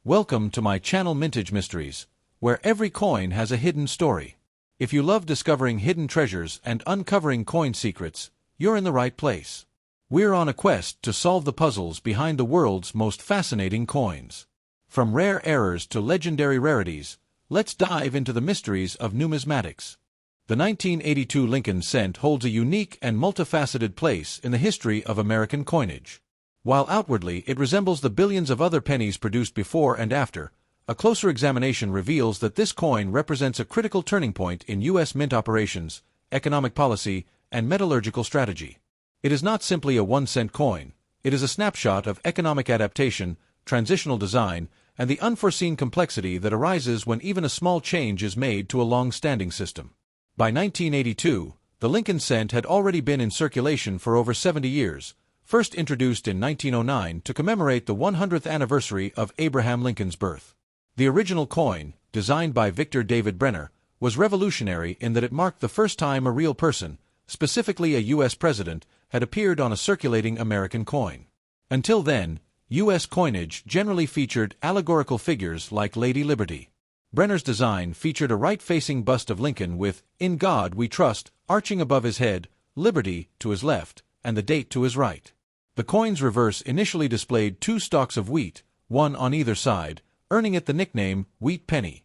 Welcome to my channel Mintage Mysteries, where every coin has a hidden story. If you love discovering hidden treasures and uncovering coin secrets, you're in the right place. We're on a quest to solve the puzzles behind the world's most fascinating coins. From rare errors to legendary rarities, let's dive into the mysteries of numismatics. The 1982 Lincoln cent holds a unique and multifaceted place in the history of American coinage. While outwardly it resembles the billions of other pennies produced before and after, a closer examination reveals that this coin represents a critical turning point in U.S. mint operations, economic policy, and metallurgical strategy. It is not simply a 1-cent coin, it is a snapshot of economic adaptation, transitional design, and the unforeseen complexity that arises when even a small change is made to a long-standing system. By 1982, the Lincoln cent had already been in circulation for over 70 years, first introduced in 1909 to commemorate the 100th anniversary of Abraham Lincoln's birth. The original coin, designed by Victor David Brenner, was revolutionary in that it marked the first time a real person, specifically a U.S. president, had appeared on a circulating American coin. Until then, U.S. coinage generally featured allegorical figures like Lady Liberty. Brenner's design featured a right-facing bust of Lincoln with "In God We Trust" arching above his head, Liberty to his left, and the date to his right. The coin's reverse initially displayed 2 stalks of wheat, one on either side, earning it the nickname Wheat Penny.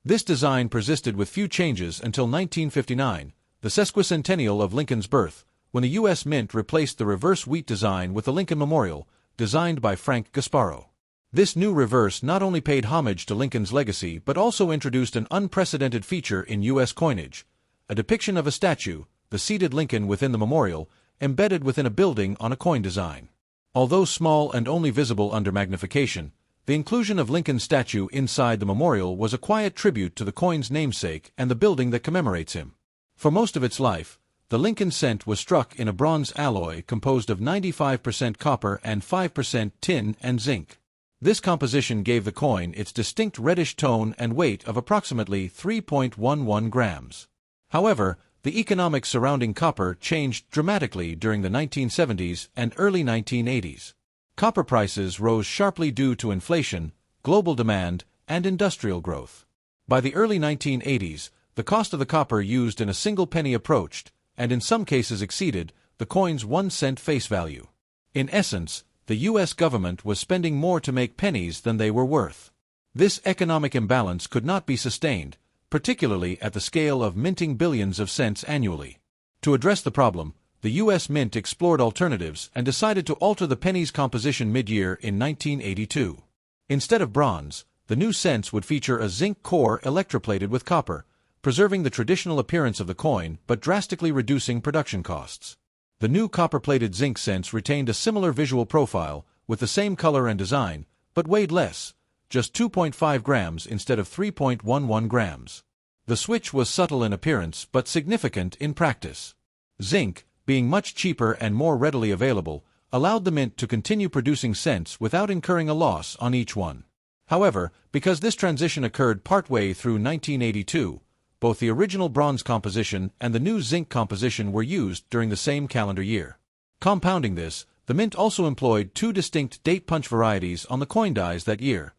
This design persisted with few changes until 1959, the sesquicentennial of Lincoln's birth, when the U.S. Mint replaced the reverse wheat design with the Lincoln Memorial, designed by Frank Gasparo. This new reverse not only paid homage to Lincoln's legacy but also introduced an unprecedented feature in U.S. coinage, a depiction of a statue, the seated Lincoln within the memorial, embedded within a building on a coin design. Although small and only visible under magnification, the inclusion of Lincoln's statue inside the memorial was a quiet tribute to the coin's namesake and the building that commemorates him. For most of its life, the Lincoln cent was struck in a bronze alloy composed of 95% copper and 5% tin and zinc. This composition gave the coin its distinct reddish tone and weight of approximately 3.11 grams. However, the economics surrounding copper changed dramatically during the 1970s and early 1980s. Copper prices rose sharply due to inflation, global demand, and industrial growth. By the early 1980s, the cost of the copper used in a single penny approached, and in some cases exceeded, the coin's 1-cent face value. In essence, the U.S. government was spending more to make pennies than they were worth. This economic imbalance could not be sustained, particularly at the scale of minting billions of cents annually. To address the problem, the U.S. Mint explored alternatives and decided to alter the penny's composition mid-year in 1982. Instead of bronze, the new cents would feature a zinc core electroplated with copper, preserving the traditional appearance of the coin but drastically reducing production costs. The new copper-plated zinc cents retained a similar visual profile, with the same color and design, but weighed less, just 2.5 grams instead of 3.11 grams. The switch was subtle in appearance but significant in practice. Zinc, being much cheaper and more readily available, allowed the mint to continue producing cents without incurring a loss on each one. However, because this transition occurred partway through 1982, both the original bronze composition and the new zinc composition were used during the same calendar year. Compounding this, the mint also employed 2 distinct date punch varieties on the coin dies that year,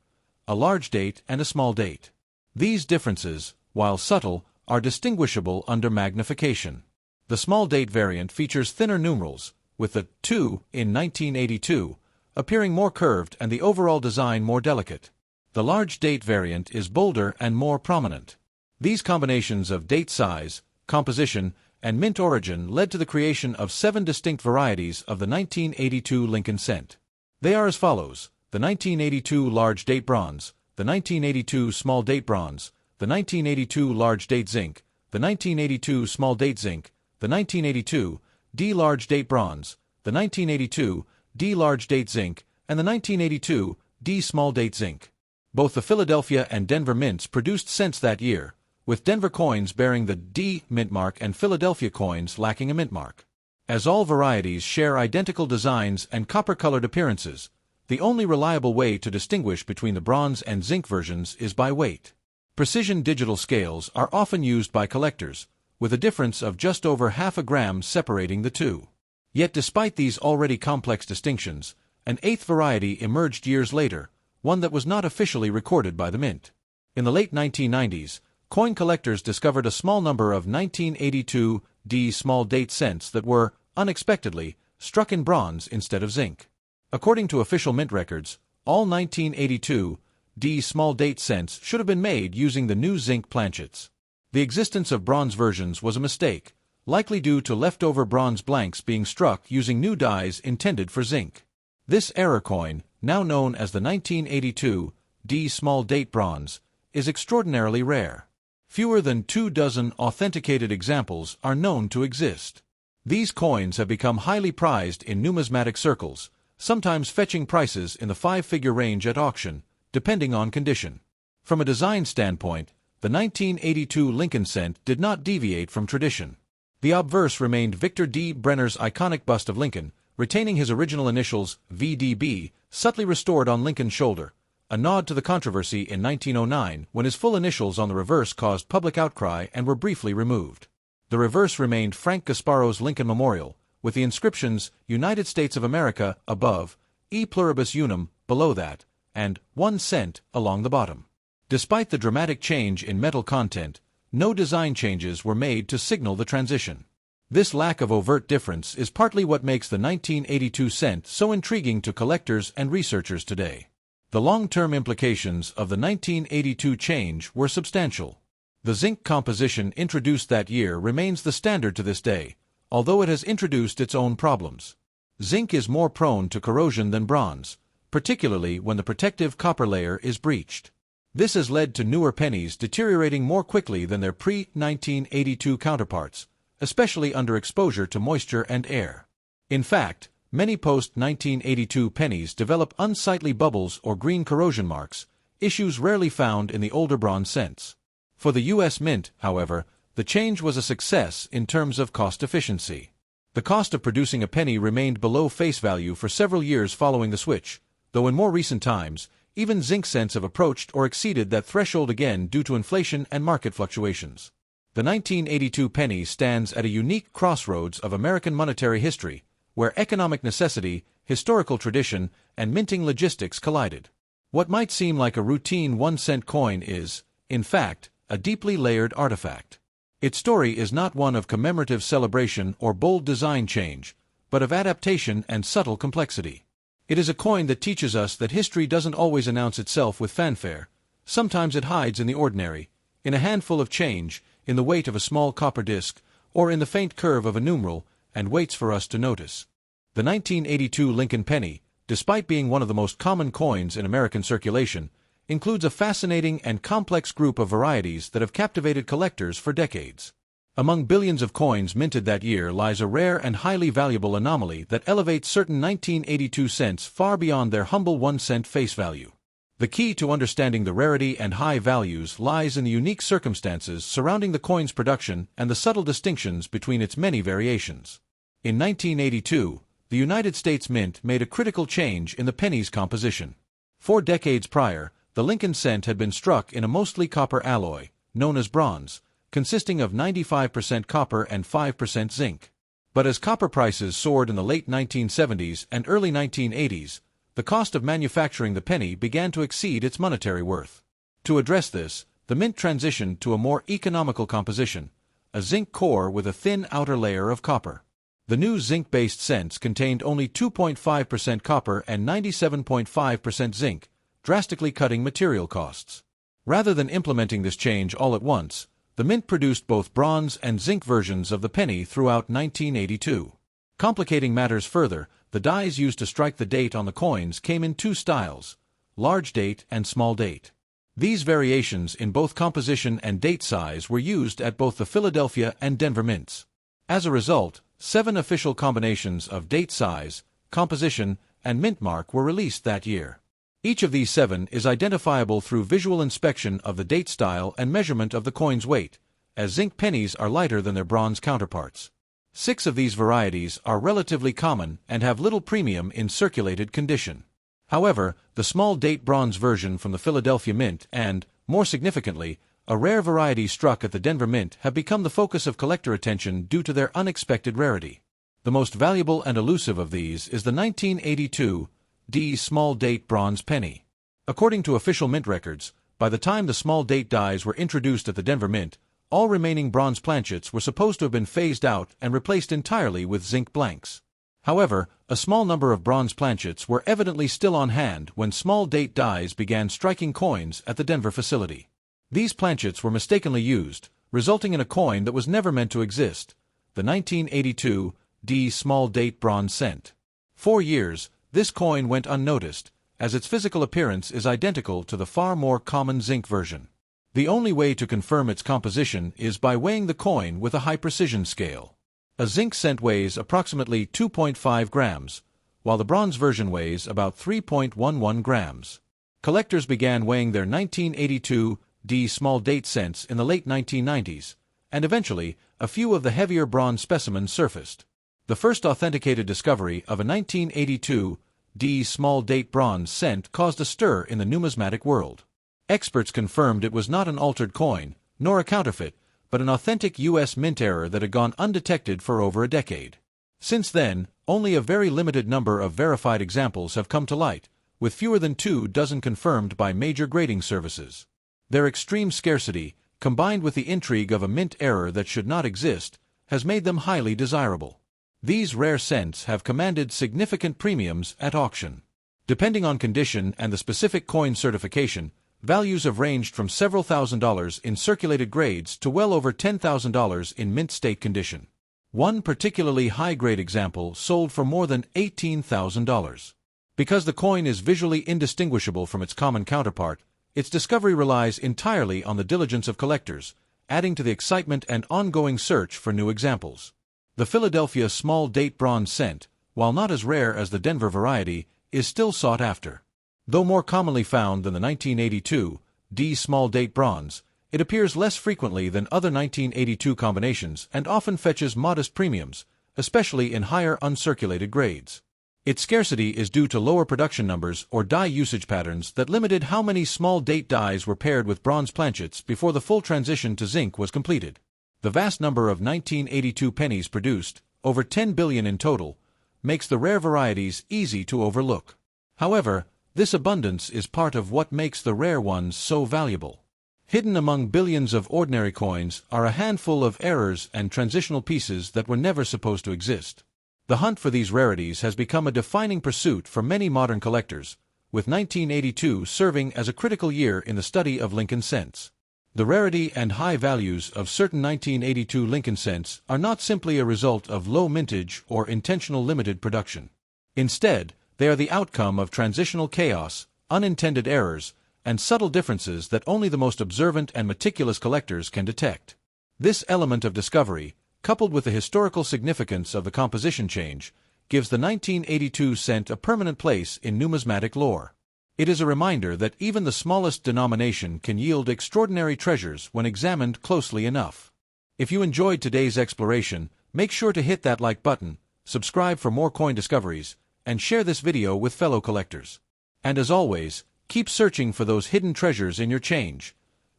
a large date and a small date. These differences, while subtle, are distinguishable under magnification. The small date variant features thinner numerals, with the 2 in 1982 appearing more curved and the overall design more delicate. The large date variant is bolder and more prominent. These combinations of date size, composition, and mint origin led to the creation of 7 distinct varieties of the 1982 Lincoln cent. They are as follows: the 1982 large date bronze, the 1982 small date bronze, the 1982 large date zinc, the 1982 small date zinc, the 1982 D large date bronze, the 1982 D large date zinc, and the 1982 D small date zinc. Both the Philadelphia and Denver mints produced cents that year, with Denver coins bearing the D mint mark and Philadelphia coins lacking a mint mark. As all varieties share identical designs and copper-colored appearances, the only reliable way to distinguish between the bronze and zinc versions is by weight. Precision digital scales are often used by collectors, with a difference of just over half a gram separating the two. Yet despite these already complex distinctions, an 8th variety emerged years later, one that was not officially recorded by the mint. In the late 1990s, coin collectors discovered a small number of 1982 D small date cents that were, unexpectedly, struck in bronze instead of zinc. According to official mint records, all 1982 D small date cents should have been made using the new zinc planchets. The existence of bronze versions was a mistake, likely due to leftover bronze blanks being struck using new dies intended for zinc. This error coin, now known as the 1982 D small date bronze, is extraordinarily rare. Fewer than 24 authenticated examples are known to exist. These coins have become highly prized in numismatic circles, sometimes fetching prices in the five-figure range at auction, depending on condition. From a design standpoint, the 1982 Lincoln cent did not deviate from tradition. The obverse remained Victor D. Brenner's iconic bust of Lincoln, retaining his original initials, VDB, subtly restored on Lincoln's shoulder, a nod to the controversy in 1909 when his full initials on the reverse caused public outcry and were briefly removed. The reverse remained Frank Gasparo's Lincoln Memorial, with the inscriptions United States of America above, E pluribus unum below that, and 1 cent along the bottom. Despite the dramatic change in metal content, no design changes were made to signal the transition. This lack of overt difference is partly what makes the 1982 cent so intriguing to collectors and researchers today. The long-term implications of the 1982 change were substantial. The zinc composition introduced that year remains the standard to this day, although it has introduced its own problems. Zinc is more prone to corrosion than bronze, particularly when the protective copper layer is breached. This has led to newer pennies deteriorating more quickly than their pre-1982 counterparts, especially under exposure to moisture and air. In fact, many post-1982 pennies develop unsightly bubbles or green corrosion marks, issues rarely found in the older bronze cents. For the U.S. Mint, however, the change was a success in terms of cost efficiency. The cost of producing a penny remained below face value for several years following the switch, though in more recent times, even zinc cents have approached or exceeded that threshold again due to inflation and market fluctuations. The 1982 penny stands at a unique crossroads of American monetary history, where economic necessity, historical tradition, and minting logistics collided. What might seem like a routine 1-cent coin is, in fact, a deeply layered artifact. Its story is not one of commemorative celebration or bold design change, but of adaptation and subtle complexity. It is a coin that teaches us that history doesn't always announce itself with fanfare. Sometimes it hides in the ordinary, in a handful of change, in the weight of a small copper disc, or in the faint curve of a numeral, and waits for us to notice. The 1982 Lincoln penny, despite being one of the most common coins in American circulation, includes a fascinating and complex group of varieties that have captivated collectors for decades. Among billions of coins minted that year lies a rare and highly valuable anomaly that elevates certain 1982 cents far beyond their humble 1-cent face value. The key to understanding the rarity and high values lies in the unique circumstances surrounding the coin's production and the subtle distinctions between its many variations. In 1982, the United States Mint made a critical change in the penny's composition. 4 decades prior, the Lincoln cent had been struck in a mostly copper alloy, known as bronze, consisting of 95% copper and 5% zinc. But as copper prices soared in the late 1970s and early 1980s, the cost of manufacturing the penny began to exceed its monetary worth. To address this, the mint transitioned to a more economical composition, a zinc core with a thin outer layer of copper. The new zinc-based cents contained only 2.5% copper and 97.5% zinc, drastically cutting material costs. Rather than implementing this change all at once, the mint produced both bronze and zinc versions of the penny throughout 1982. Complicating matters further, the dies used to strike the date on the coins came in 2 styles, large date and small date. These variations in both composition and date size were used at both the Philadelphia and Denver mints. As a result, 7 official combinations of date size, composition, and mint mark were released that year. Each of these 7 is identifiable through visual inspection of the date style and measurement of the coin's weight, as zinc pennies are lighter than their bronze counterparts. 6 of these varieties are relatively common and have little premium in circulated condition. However, the small date bronze version from the Philadelphia Mint and, more significantly, a rare variety struck at the Denver Mint have become the focus of collector attention due to their unexpected rarity. The most valuable and elusive of these is the 1982 D small date bronze penny. According to official mint records, by the time the small date dies were introduced at the Denver Mint, all remaining bronze planchets were supposed to have been phased out and replaced entirely with zinc blanks. However, a small number of bronze planchets were evidently still on hand when small date dies began striking coins at the Denver facility. These planchets were mistakenly used, resulting in a coin that was never meant to exist, the 1982 D small date bronze cent. For years, this coin went unnoticed, as its physical appearance is identical to the far more common zinc version. The only way to confirm its composition is by weighing the coin with a high-precision scale. A zinc cent weighs approximately 2.5 grams, while the bronze version weighs about 3.11 grams. Collectors began weighing their 1982 D small date cents in the late 1990s, and eventually, a few of the heavier bronze specimens surfaced. The first authenticated discovery of a 1982 D small date bronze cent caused a stir in the numismatic world. Experts confirmed it was not an altered coin, nor a counterfeit, but an authentic U.S. mint error that had gone undetected for over a decade. Since then, only a very limited number of verified examples have come to light, with fewer than 24 confirmed by major grading services. Their extreme scarcity, combined with the intrigue of a mint error that should not exist, has made them highly desirable. These rare cents have commanded significant premiums at auction. Depending on condition and the specific coin certification, values have ranged from several $1,000s in circulated grades to well over $10,000 in mint state condition. One particularly high-grade example sold for more than $18,000. Because the coin is visually indistinguishable from its common counterpart, its discovery relies entirely on the diligence of collectors, adding to the excitement and ongoing search for new examples. The Philadelphia small date bronze cent, while not as rare as the Denver variety, is still sought after. Though more commonly found than the 1982 D small date bronze, it appears less frequently than other 1982 combinations and often fetches modest premiums, especially in higher uncirculated grades. Its scarcity is due to lower production numbers or die usage patterns that limited how many small date dies were paired with bronze planchets before the full transition to zinc was completed. The vast number of 1982 pennies produced, over 10 billion in total, makes the rare varieties easy to overlook. However, this abundance is part of what makes the rare ones so valuable. Hidden among billions of ordinary coins are a handful of errors and transitional pieces that were never supposed to exist. The hunt for these rarities has become a defining pursuit for many modern collectors, with 1982 serving as a critical year in the study of Lincoln cents. The rarity and high values of certain 1982 Lincoln cents are not simply a result of low mintage or intentional limited production. Instead, they are the outcome of transitional chaos, unintended errors, and subtle differences that only the most observant and meticulous collectors can detect. This element of discovery, coupled with the historical significance of the composition change, gives the 1982 cent a permanent place in numismatic lore. It is a reminder that even the smallest denomination can yield extraordinary treasures when examined closely enough. If you enjoyed today's exploration, make sure to hit that like button, subscribe for more coin discoveries, and share this video with fellow collectors. And as always, keep searching for those hidden treasures in your change.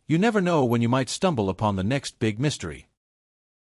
You never know when you might stumble upon the next big mystery.